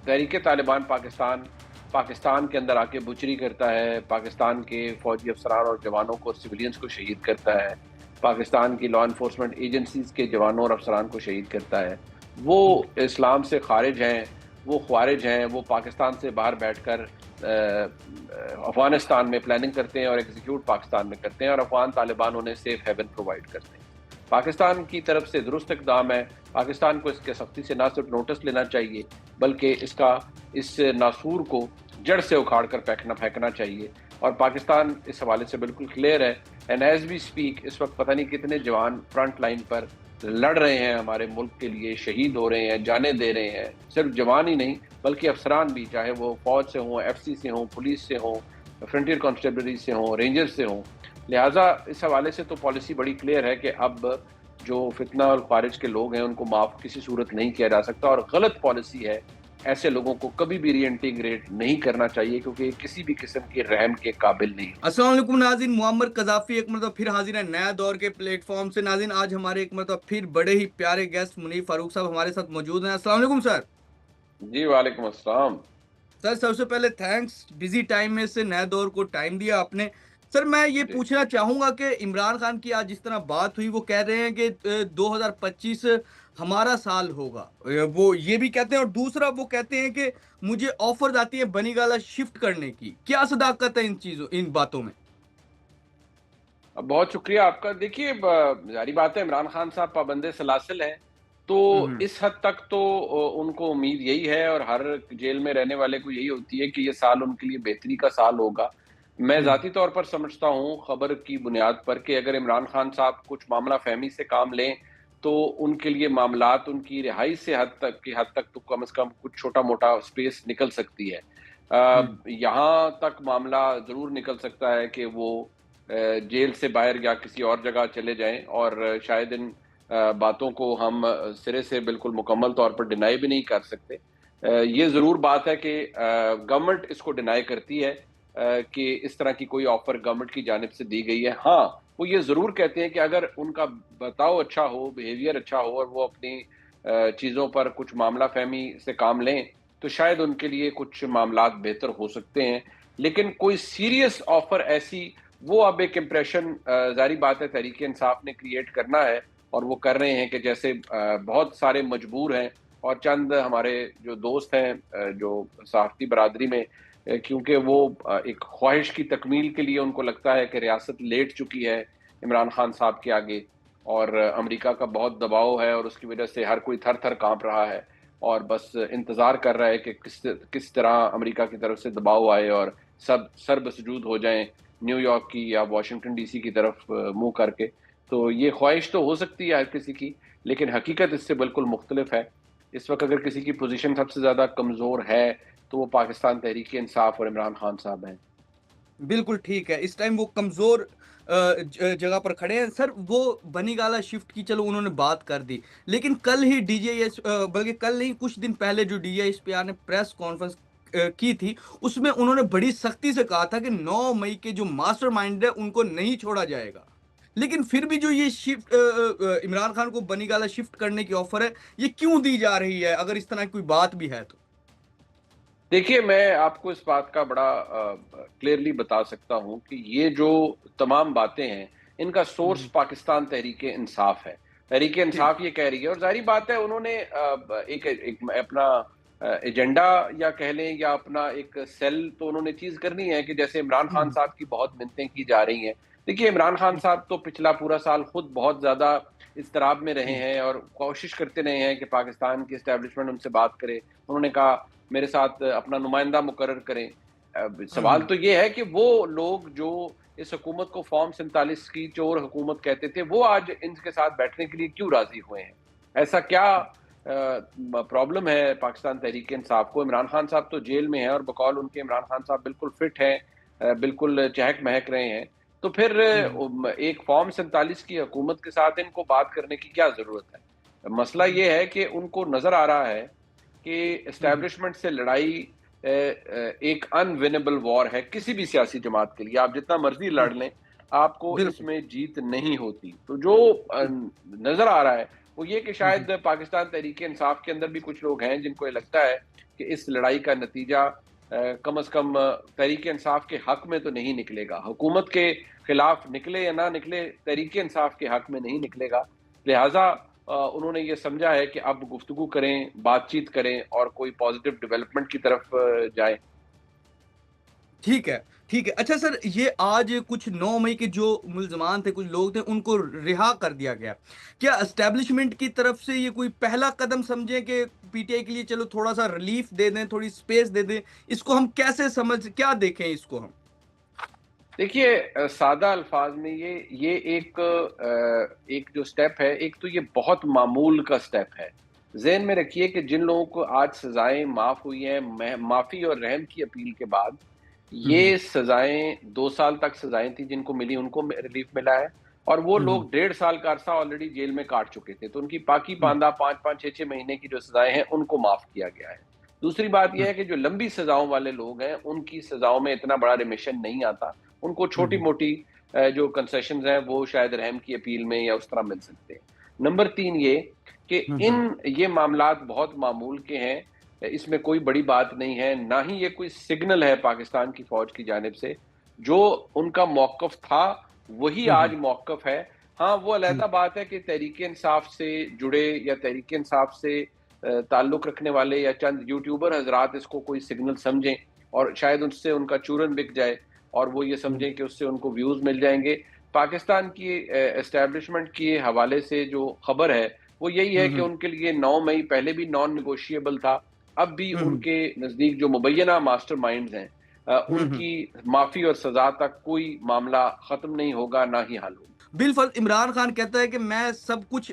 تحریک طالبان پاکستان کے اندر آ کے بچری کرتا ہے، پاکستان کے فوجی افسران اور جوانوں کو، سویلینز کو شہید کرتا ہے، پاکستان کی لا انفورسمنٹ ایجنسیز کے جوانوں اور افسران کو شہید کرتا ہے، وہ اسلام سے خارج ہیں، وہ خوارج ہیں، وہ پاکستان سے باہر بیٹھ کر افغانستان میں پلاننگ کرتے ہیں اور ایگزیکیوٹ پاکستان میں کرتے ہیں، اور افغان طالبان انہیں سیف ہیون پرووائڈ کرتے ہیں۔ پاکستان کی طرف سے درست اقدام ہے، پاکستان کو اس کے سختی سے نہ صرف نوٹس لینا چاہیے بلکہ اس ناسور کو جڑ سے اکھاڑ کر پھینکنا چاہیے، اور پاکستان اس حوالے سے بالکل کلیئر ہے۔ اینڈ ایز وی اسپیک اس وقت پتہ نہیں کتنے جوان فرنٹ لائن پر لڑ رہے ہیں ہمارے ملک کے لیے، شہید ہو رہے ہیں، جانیں دے رہے ہیں، صرف جوان ہی نہیں بلکہ افسران بھی، چاہے وہ فوج سے ہوں، ایف سی سے ہوں، پولیس سے ہوں، فرنٹیئر کانسٹیبلری سے ہوں، رینجر سے ہوں۔ لہٰذا اس حوالے سے تو پالیسی بڑی کلیئر ہے کہ اب جو فتنہ اور خارج کے لوگ ہیں ان کو معاف کسی صورت نہیں کیا جا سکتا، اور غلط پالیسی ہے، ایسے لوگوں کو کبھی بھی ری انٹیگریٹ نہیں کرنا چاہیے کیونکہ یہ کسی بھی قسم کے رحم کے قابل نہیں۔ السلام علیکم ناظرین، معمر قذافی ایک مرتبہ پھر حاضر ہے نیا دور کے پلیٹ فارم سے۔ ناظرین آج ہمارے ایک مرتبہ پھر بڑے ہی پیارے گیسٹ منیر فاروق صاحب ہمارے ساتھ موجود ہیں۔ السلام علیکم سر۔ جی وعلیکم السلام۔ سر سب سے پہلے تھینکس، بزی ٹائم میں سے نئے دور کو ٹائم دیا آپ نے۔ سر میں یہ جی پوچھنا چاہوں گا کہ عمران خان کی آج جس طرح بات ہوئی، وہ کہہ رہے ہیں کہ 2025 ہمارا سال ہوگا، وہ یہ بھی کہتے ہیں، اور دوسرا وہ کہتے ہیں کہ مجھے آفرز آتی ہیں بنی گالا شفٹ کرنے کی۔ کیا صداقت ہے ان باتوں میں؟ بہت شکریہ آپ کا۔ دیکھیے ظاہری بات ہے عمران خان صاحب پابند سلاسل ہیں، تو اس حد تک تو ان کو امید یہی ہے، اور ہر جیل میں رہنے والے کو یہی ہوتی ہے کہ یہ سال ان کے لیے بہتری کا سال ہوگا۔ میں ذاتی طور پر سمجھتا ہوں خبر کی بنیاد پر کہ اگر عمران خان صاحب کچھ معاملہ فہمی سے کام لیں تو ان کے لیے معاملات، ان کی رہائی سے حد تک تو کم از کم کچھ چھوٹا موٹا سپیس نکل سکتی ہے۔ یہاں تک معاملہ ضرور نکل سکتا ہے کہ وہ جیل سے باہر یا کسی اور جگہ چلے جائیں، اور شاید ان باتوں کو ہم سرے سے بالکل مکمل طور پر ڈینائی بھی نہیں کر سکتے۔ یہ ضرور بات ہے کہ گورنمنٹ اس کو ڈینائی کرتی ہے کہ اس طرح کی کوئی آفر گورنمنٹ کی جانب سے دی گئی ہے۔ ہاں، وہ یہ ضرور کہتے ہیں کہ اگر ان کا بتاؤ اچھا ہو، بیہیویئر اچھا ہو، اور وہ اپنی چیزوں پر کچھ معاملہ فہمی سے کام لیں تو شاید ان کے لیے کچھ معاملات بہتر ہو سکتے ہیں۔ لیکن کوئی سیریس آفر ایسی، وہ اب ایک امپریشن ظاہری بات ہے تحریک انصاف نے کریٹ کرنا ہے، اور وہ کر رہے ہیں کہ جیسے بہت سارے مجبور ہیں، اور چند ہمارے جو دوست ہیں جو صحافتی برادری میں، کیونکہ وہ ایک خواہش کی تکمیل کے لیے ان کو لگتا ہے کہ ریاست لیٹ چکی ہے عمران خان صاحب کے آگے، اور امریکہ کا بہت دباؤ ہے، اور اس کی وجہ سے ہر کوئی تھر تھر کانپ رہا ہے، اور بس انتظار کر رہا ہے کہ کس طرح امریکہ کی طرف سے دباؤ آئے اور سب سر بسجود ہو جائیں نیو یارک کی یا واشنگٹن ڈی سی کی طرف منہ کر کے۔ تو یہ خواہش تو ہو سکتی ہے ہر کسی کی، لیکن حقیقت اس سے بالکل مختلف ہے۔ اس وقت اگر کسی کی پوزیشن سب سے زیادہ کمزور ہے تو وہ پاکستان تحریک انصاف اور عمران خان صاحب ہیں۔ بالکل ٹھیک ہے، اس ٹائم وہ کمزور جگہ پر کھڑے ہیں سر۔ وہ بنی گالا شفٹ کی چلو انہوں نے بات کر دی، لیکن کل ہی ڈی جے ایس بلکہ کل نہیں کچھ دن پہلے جو D J S P R نے پریس کانفرنس کی تھی، اس میں انہوں نے بڑی سختی سے کہا تھا کہ 9 مئی کے جو ماسٹر مائنڈ ہے ان کو نہیں چھوڑا جائے گا۔ لیکن پھر بھی جو یہ شفٹ عمران خان کو بنی گالا شفٹ کرنے کی آفر ہے، یہ کیوں دی جا رہی ہے اگر اس طرح کی کوئی بات بھی ہے تو؟ دیکھیے میں آپ کو اس بات کا بڑا کلیئرلی بتا سکتا ہوں کہ یہ جو تمام باتیں ہیں ان کا سورس پاکستان تحریک انصاف ہے۔ تحریک ٹھیک انصاف یہ کہہ رہی ہے، اور ظاہری بات ہے انہوں نے ایک اپنا ایجنڈا یا کہہ لیں یا اپنا ایک سیل تو انہوں نے چیز کرنی ہے کہ جیسے عمران خان صاحب کی بہت منتیں کی جا رہی ہیں۔ دیکھیے عمران خان صاحب تو پچھلا پورا سال خود بہت زیادہ اضطراب میں رہے ہیں اور کوشش کرتے رہے ہیں کہ پاکستان کی اسٹیبلشمنٹ ان سے بات کرے۔ انہوں نے کہا میرے ساتھ اپنا نمائندہ مقرر کریں۔ سوال تو یہ ہے کہ وہ لوگ جو اس حکومت کو فارم 47 کی چور حکومت کہتے تھے، وہ آج ان کے ساتھ بیٹھنے کے لیے کیوں راضی ہوئے ہیں؟ ایسا کیا پرابلم ہے پاکستان تحریک انصاف کو؟ عمران خان صاحب تو جیل میں ہیں، اور بقول ان کے عمران خان صاحب بالکل فٹ ہیں، بالکل چہک مہک رہے ہیں، تو پھر ایک فارم 47 کی حکومت کے ساتھ ان کو بات کرنے کی کیا ضرورت ہے؟ مسئلہ یہ ہے کہ ان کو نظر آ رہا ہے کہ اسٹیبلشمنٹ سے لڑائی ایک ان ونیبل وار ہے کسی بھی سیاسی جماعت کے لیے۔ آپ جتنا مرضی لڑ لیں آپ کو اس بالکل میں جیت نہیں ہوتی۔ تو جو نظر آ رہا ہے وہ یہ کہ شاید پاکستان تحریک انصاف کے اندر بھی کچھ لوگ ہیں جن کو یہ لگتا ہے کہ اس لڑائی کا نتیجہ کم از کم تحریک انصاف کے حق میں تو نہیں نکلے گا. حکومت کے خلاف نکلے یا نہ نکلے, تحریک انصاف کے حق میں نہیں نکلے گا. لہٰذا انہوں نے یہ سمجھا ہے کہ اب گفتگو کریں, بات چیت کریں اور کوئی پازیٹیو ڈیولپمنٹ کی طرف جائیں. ٹھیک ہے ٹھیک ہے. اچھا سر, یہ آج کچھ 9 مئی کے جو ملزمان تھے, کچھ لوگ تھے, ان کو رہا کر دیا گیا. کیا اسٹیبلشمنٹ کی طرف سے یہ کوئی پہلا قدم سمجھیں کہ پی ٹی آئی کے لیے چلو تھوڑا سا ریلیف دے دیں, تھوڑی سپیس دے دیں؟ اس کو ہم کیسے کیا دیکھیں اس کو ہم؟ دیکھیے سادہ الفاظ میں یہ ایک جو سٹیپ ہے, ایک تو یہ بہت معمول کا سٹیپ ہے. ذہن میں رکھیے کہ جن لوگوں کو آج سزائیں معاف ہوئی ہیں معافی اور رحم کی اپیل کے بعد, یہ سزائیں 2 سال تک سزائیں تھیں جن کو ملی, ان کو ریلیف ملا ہے. اور وہ لوگ 1.5 سال کا عرصہ آلریڈی جیل میں کاٹ چکے تھے, تو ان کی پاکی باندھا 5-5 6-6 مہینے کی جو سزائیں ہیں ان کو معاف کیا گیا ہے. دوسری بات یہ ہے کہ جو لمبی سزاؤں والے لوگ ہیں ان کی سزاؤں میں اتنا بڑا ریمیشن نہیں آتا, ان کو چھوٹی موٹی جو کنسیشنز ہیں وہ شاید رحم کی اپیل میں یا اس طرح مل سکتے ہیں. نمبر 3 یہ کہ یہ معاملات بہت معمول کے ہیں, اس میں کوئی بڑی بات نہیں ہے, نہ ہی یہ کوئی سگنل ہے پاکستان کی فوج کی جانب سے. جو ان کا موقف تھا وہی آج موقف ہے. ہاں وہ علیحدہ بات ہے کہ تحریک انصاف سے جڑے یا تحریک انصاف سے تعلق رکھنے والے یا چند یوٹیوبر حضرات اس کو کوئی سگنل سمجھیں اور شاید اس سے ان کا چورن بک جائے اور وہ یہ سمجھیں کہ اس سے ان کو ویوز مل جائیں گے. پاکستان کی اسٹیبلشمنٹ کے حوالے سے جو خبر ہے وہ یہی ہے کہ ان کے لیے 9 مئی پہلے بھی نان نیگوشیبل تھا, اب بھی ان کے نزدیک جو مبینہ ماسٹر مائنڈز ہیں ان کی معافی اور سزا تک کوئی معاملہ ختم نہیں ہوگا, نہ ہی حل ہوگا. بالفرض عمران خان کہتا ہے کہ میں سب کچھ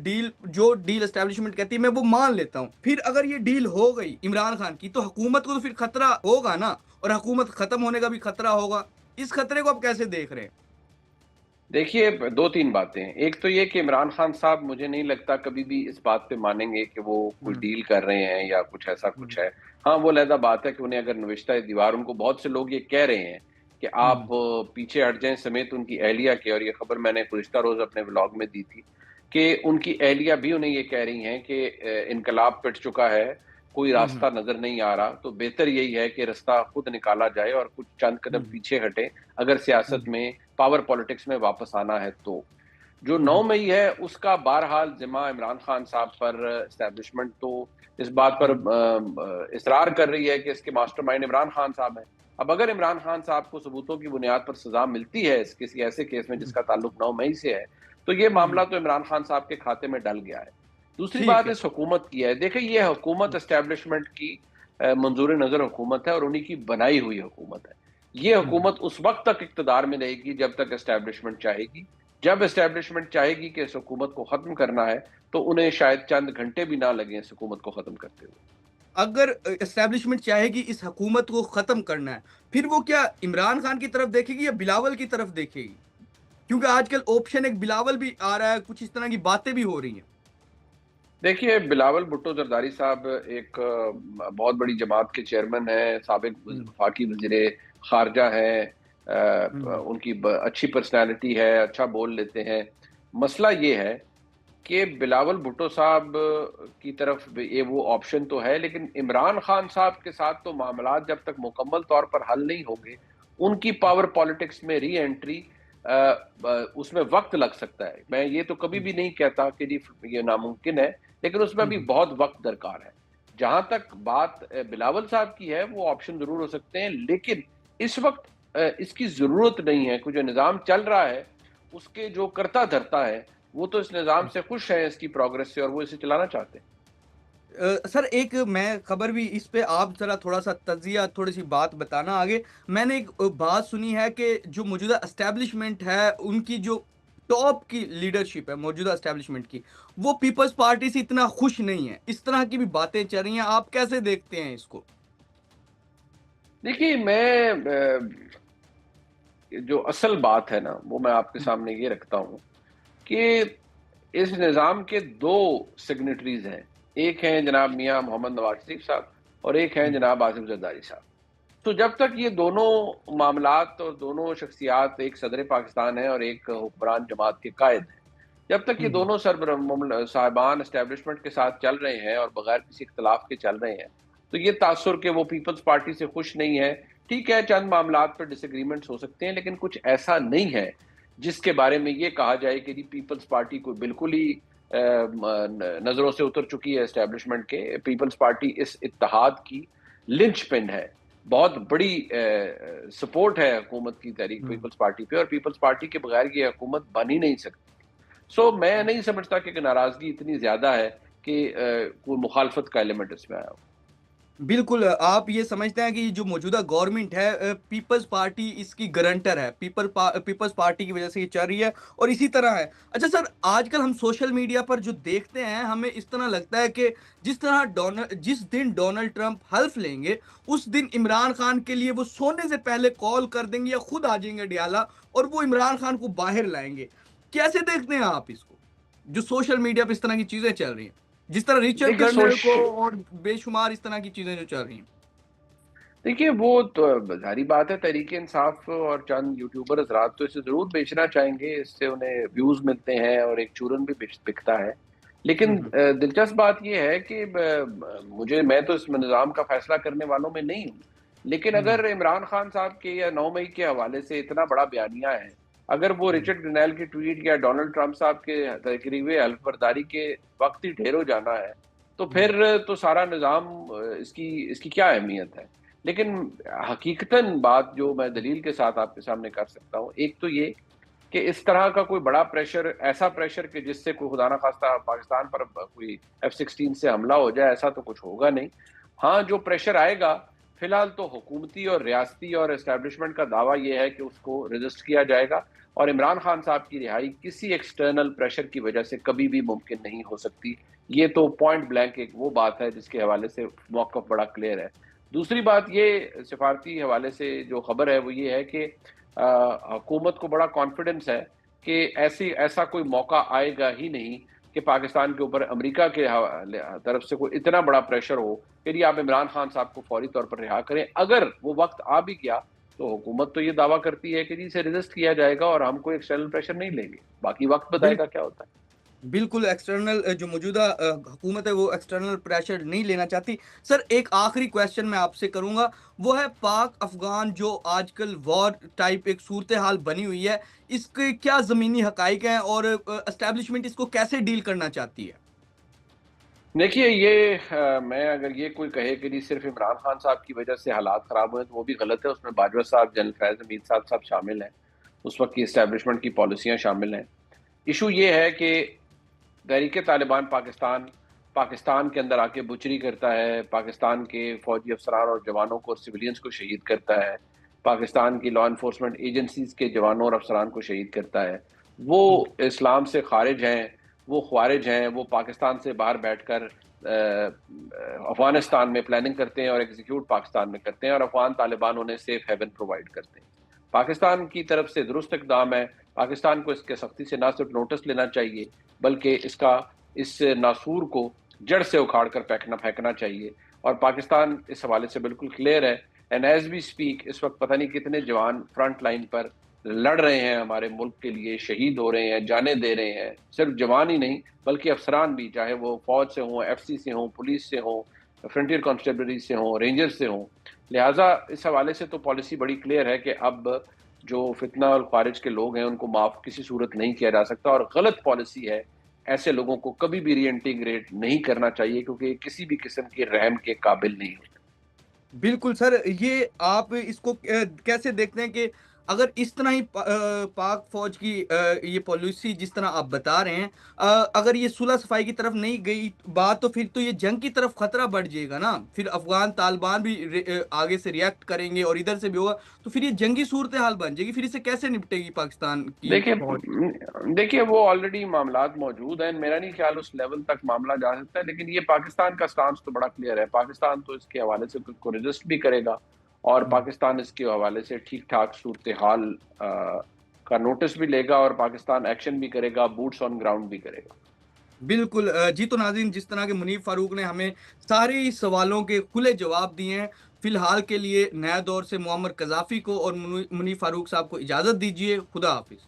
ڈیل اسٹیبلشمنٹ کہتی ہے میں وہ مان لیتا ہوں. پھر اگر یہ ڈیل ہو گئی عمران خان کی, تو حکومت کو تو پھر خطرہ ہوگا نا, اور حکومت ختم ہونے کا بھی خطرہ ہوگا. اس خطرے کو آپ کیسے دیکھ رہے ہیں؟ دیکھیے 2-3 باتیں. ایک تو یہ کہ عمران خان صاحب مجھے نہیں لگتا کبھی بھی اس بات پہ مانیں گے کہ وہ کوئی ڈیل کر رہے ہیں یا کچھ ایسا کچھ ہے. ہاں وہ علیحدہ بات ہے کہ انہیں اگر نوشتہ دیوار, ان کو بہت سے لوگ یہ کہہ رہے ہیں کہ آپ پیچھے ہٹ جائیں, سمیت ان کی اہلیہ کے, اور یہ خبر میں نے گزشتہ روز اپنے ولاگ میں دی تھی کہ ان کی اہلیہ بھی انہیں یہ کہہ رہی ہیں کہ انقلاب پٹ چکا ہے, کوئی راستہ نظر نہیں آ رہا, تو بہتر یہی ہے کہ راستہ خود نکالا جائے اور کچھ چند قدم پیچھے ہٹے اگر سیاست میں پاور پالیٹکس میں واپس آنا ہے. تو جو 9 مئی ہے اس کا بہرحال ذمہ عمران خان صاحب پر اسٹیبلشمنٹ تو اس بات پر اصرار کر رہی ہے کہ اس کے ماسٹر مائنڈ عمران خان صاحب ہیں. اب اگر عمران خان صاحب کو ثبوتوں کی بنیاد پر سزا ملتی ہے کسی ایسے کیس میں جس کا تعلق 9 مئی سے ہے, تو یہ معاملہ تو عمران خان صاحب کے کھاتے میں ڈل گیا ہے. دوسری بات اس حکومت کی ہے. دیکھیں یہ حکومت اسٹیبلشمنٹ کی منظور نظر حکومت ہے اور انہی کی بنائی ہوئی حکومت ہے. یہ حکومت اس وقت تک اقتدار میں رہے گی جب تک اسٹیبلشمنٹ چاہے گی. جب اسٹیبلشمنٹ چاہے گی کہ اس حکومت کو ختم کرنا ہے تو انہیں شاید چند گھنٹے بھی نہ لگیں اس حکومت کو ختم کرتے ہوئے. اگر اسٹیبلشمنٹ چاہے گی اس حکومت کو ختم کرنا ہے, پھر وہ کیا عمران خان کی طرف دیکھے گی یا بلاول کی طرف دیکھے گی؟ کیونکہ آج کل آپشن ایک بلاول بھی آ رہا ہے, کچھ اس طرح کی باتیں بھی ہو رہی ہیں. دیکھیے بلاول بھٹو زرداری صاحب ایک بہت بڑی جماعت کے چیئرمین ہیں, سابق وفاقی وزیر خارجہ ہیں, ان کی اچھی پرسنالٹی ہے, اچھا بول لیتے ہیں. مسئلہ یہ ہے کہ بلاول بھٹو صاحب کی طرف وہ آپشن تو ہے, لیکن عمران خان صاحب کے ساتھ تو معاملات جب تک مکمل طور پر حل نہیں ہوں گے, ان کی پاور پالیٹکس میں ری انٹری اس میں وقت لگ سکتا ہے. میں یہ تو کبھی بھی نہیں کہتا کہ جی یہ ناممکن ہے, لیکن اس میں بھی بہت وقت درکار ہے. جہاں تک بات بلاول صاحب کی ہے وہ آپشن ضرور ہو سکتے ہیں, لیکن اس وقت اس کی ضرورت نہیں ہے. جو نظام چل رہا ہے اس کے جو کرتا دھرتا ہے وہ تو اس نظام سے خوش ہیں, اس کی پروگرس سے, اور وہ اسے چلانا چاہتے ہیں. سر ایک میں خبر بھی اس پہ آپ ذرا تھوڑا سا تجزیہ تھوڑی سی بات بتانا آگے. میں نے ایک بات سنی ہے کہ جو موجودہ اسٹیبلشمنٹ ہے ان کی جو ٹاپ کی لیڈرشپ ہے موجودہ اسٹیبلشمنٹ کی, وہ پیپلز پارٹی سے اتنا خوش نہیں ہے. اس طرح کی بھی باتیں چل رہی ہیں, آپ کیسے دیکھتے ہیں اس کو؟ دیکھیے میں جو اصل بات ہے نا وہ میں آپ کے سامنے یہ رکھتا ہوں کہ اس نظام کے 2 سگنیٹریز ہیں. ایک ہیں جناب میاں محمد نواز شریف صاحب اور ایک ہیں جناب آصف زرداری صاحب. تو جب تک یہ دونوں معاملات اور دونوں شخصیات, ایک صدر پاکستان ہے اور ایک حکمران جماعت کے قائد ہیں, جب تک یہ دونوں صاحبان اسٹیبلشمنٹ کے ساتھ چل رہے ہیں اور بغیر کسی اختلاف کے چل رہے ہیں, تو تو یہ تاثر کہ وہ پیپلز پارٹی سے خوش نہیں ہے، ٹھیک ہے، چند معاملات پر ڈس ایگریمنٹس ہو سکتے ہیں، لیکن کچھ ایسا نہیں ہے جس کے بارے میں یہ کہا جائے کہ پیپلز پارٹی کو بالکل ہی نظروں سے اتر چکی ہے اسٹیبلشمنٹ کے. پیپلز پارٹی اس اتحاد کی لنچ پن ہے، بہت بڑی سپورٹ ہے حکومت کی تحریک پیپلز پارٹی پہ، اور پیپلز پارٹی کے بغیر یہ حکومت بن ہی نہیں سکتی. میں نہیں سمجھتا کہ ناراضگی اتنی زیادہ ہے کہ کوئی مخالفت کا ایلیمنٹ اس میں آیا ہو. بالکل آپ یہ سمجھتے ہیں کہ جو موجودہ گورنمنٹ ہے پیپلز پارٹی اس کی گرنٹر ہے، پیپلز پارٹی کی وجہ سے یہ چل رہی ہے اور اسی طرح ہے. اچھا سر، آج کل ہم سوشل میڈیا پر جو دیکھتے ہیں ہمیں اس طرح لگتا ہے کہ جس دن ڈونلڈ ٹرمپ حلف لیں گے اس دن عمران خان کے لیے وہ سونے سے پہلے کال کر دیں گے یا خود آ جائیں گے ڈیالہ اور وہ عمران خان کو باہر لائیں گے. کیسے دیکھتے ہیں آپ اس کو، جو سوشل میڈیا پہ اس طرح کی چیزیں چل رہی ہیں، جس طرح ریچرڈ دیکھیے گرنر کو اور بے شمار اس طرح کی چیزیں جو چل رہی ہیں؟ دیکھیے وہ تو ظاہری بات ہے، تحریک انصاف اور چند یوٹیوبر حضرات تو اسے ضرور بیچنا چاہیں گے، اس سے انہیں ویوز ملتے ہیں اور ایک چورن بھی بکتا ہے. لیکن دلچسپ بات یہ ہے کہ میں تو اس نظام کا فیصلہ کرنے والوں میں نہیں ہوں، لیکن اگر عمران خان صاحب کے یا 9 مئی کے حوالے سے اتنا بڑا بیانیہ ہے، اگر وہ رچرڈ گرنیل کی ٹویٹ یا ڈونلڈ ٹرمپ صاحب کے تقریبی حلف برداری کے وقت ہی ڈھیر ہو جانا ہے، تو پھر تو سارا نظام اس کی کیا اہمیت ہے. لیکن حقیقتاً بات جو میں دلیل کے ساتھ آپ کے سامنے کر سکتا ہوں، ایک تو یہ کہ اس طرح کا کوئی بڑا پریشر، ایسا پریشر کہ جس سے کوئی خدا نہ خواستہ پاکستان پر کوئی F-16 سے حملہ ہو جائے، ایسا تو کچھ ہوگا نہیں. ہاں جو پریشر آئے گا فی الحال تو حکومتی اور ریاستی اور اسٹیبلشمنٹ کا دعویٰ یہ ہے کہ اس کو ریزسٹ کیا جائے گا، اور عمران خان صاحب کی رہائی کسی ایکسٹرنل پریشر کی وجہ سے کبھی بھی ممکن نہیں ہو سکتی. یہ تو پوائنٹ بلینک ایک وہ بات ہے جس کے حوالے سے موقف بڑا کلیئر ہے. دوسری بات یہ سفارتی حوالے سے جو خبر ہے وہ یہ ہے کہ حکومت کو بڑا کانفیڈنس ہے کہ ایسا کوئی موقع آئے گا ہی نہیں کہ پاکستان کے اوپر امریکہ کے طرف سے کوئی اتنا بڑا پریشر ہو کہ آپ عمران خان صاحب کو فوری طور پر رہا کریں. اگر وہ وقت آ بھی گیا تو حکومت تو یہ دعویٰ کرتی ہے کہ اسے ریزسٹ کیا جائے گا اور ہم کوئی ایکسٹرنل پریشر نہیں لیں گے، باقی وقت بتائے گا کیا ہوتا ہے. بالکل ایکسٹرنل جو موجودہ حکومت ہے وہ ایکسٹرنل پریشر نہیں لینا چاہتی. سر ایک آخری کویسچن میں آپ سے کروں گا، وہ ہے پاک افغان جو آج کل وار ٹائپ ایک صورتحال بنی ہوئی ہے، اس کے کیا زمینی حقائق ہیں اور اسٹیبلشمنٹ اس کو کیسے ڈیل کرنا چاہتی ہے؟ دیکھیے یہ میں اگر یہ کوئی کہے کہ صرف عمران خان صاحب کی وجہ سے حالات خراب ہوئے تو وہ بھی غلط ہے. اس میں باجوہ صاحب، جنرل فیض حمید صاحب شامل ہیں، اس وقت کی اسٹیبلشمنٹ کی پالیسیاں شامل ہیں. ایشو یہ ہے کہ تحریک طالبان پاکستان کے اندر آ کے بچری کرتا ہے، پاکستان کے فوجی افسران اور جوانوں کو اور سویلینز کو شہید کرتا ہے، پاکستان کی لا انفورسمنٹ ایجنسیز کے جوانوں اور افسران کو شہید کرتا ہے. وہ اسلام سے خارج ہیں، وہ خوارج ہیں، وہ پاکستان سے باہر بیٹھ کر افغانستان میں پلاننگ کرتے ہیں اور ایگزیکیوٹ پاکستان میں کرتے ہیں، اور افغان طالبان انہیں سیف ہیون پرووائڈ کرتے ہیں. پاکستان کی طرف سے درست اقدام ہے. پاکستان کو اس کے سختی سے نہ صرف نوٹس لینا چاہیے بلکہ اس ناسور کو جڑ سے اکھاڑ کر پھینکنا چاہیے. اور پاکستان اس حوالے سے بالکل کلیئر ہے. اینڈ ایز وی اسپیک اس وقت پتہ نہیں کتنے جوان فرنٹ لائن پر لڑ رہے ہیں ہمارے ملک کے لیے، شہید ہو رہے ہیں، جانیں دے رہے ہیں. صرف جوان ہی نہیں بلکہ افسران بھی، چاہے وہ فوج سے ہوں، FCC سے ہوں، پولیس سے ہوں، فرنٹیئر کانسٹیبلری سے ہوں، رینجر سے ہوں. لہٰذا اس حوالے سے تو پالیسی بڑی کلیئر ہے کہ اب جو فتنہ اور خارج کے لوگ ہیں ان کو معاف کسی صورت نہیں کیا جا سکتا، اور غلط پالیسی ہے. ایسے لوگوں کو کبھی بھی ری انٹیگریٹ نہیں کرنا چاہیے کیونکہ کسی بھی قسم کے رحم کے قابل نہیں ہوتے. بالکل سر، یہ آپ اس کو کیسے دیکھتے ہیں کہ اگر اس طرح ہی پاک فوج کی یہ پالیسی جس طرح آپ بتا رہے ہیں، اگر یہ صلح صفائی کی طرف نہیں گئی بات تو پھر تو یہ جنگ کی طرف خطرہ بڑھ جائے گا نا. پھر افغان طالبان بھی آگے سے ریئیکٹ کریں گے اور ادھر سے بھی ہوگا تو پھر یہ جنگی صورتحال بن جائے گی. پھر اسے کیسے نپٹے گی پاکستان کی فوج؟ دیکھیے وہ آلریڈی معاملات موجود ہیں، میرا نہیں خیال اس لیول تک معاملہ جا سکتا ہے. لیکن یہ پاکستان کا سٹانس تو بڑا کلیئر ہے. پاکستان تو اس کے حوالے سے کو ریزسٹ بھی کرے گا، اور پاکستان اس کے حوالے سے ٹھیک ٹھاک صورتحال کا نوٹس بھی لے گا، اور پاکستان ایکشن بھی کرے گا، بوٹس آن گراؤنڈ بھی کرے گا. بالکل جی. تو ناظرین، جس طرح کے منیب فاروق نے ہمیں سارے سوالوں کے کھلے جواب دیے ہیں، فی الحال کے لیے نیا دور سے معمر قذافی کو اور منیب فاروق صاحب کو اجازت دیجیے. خدا حافظ.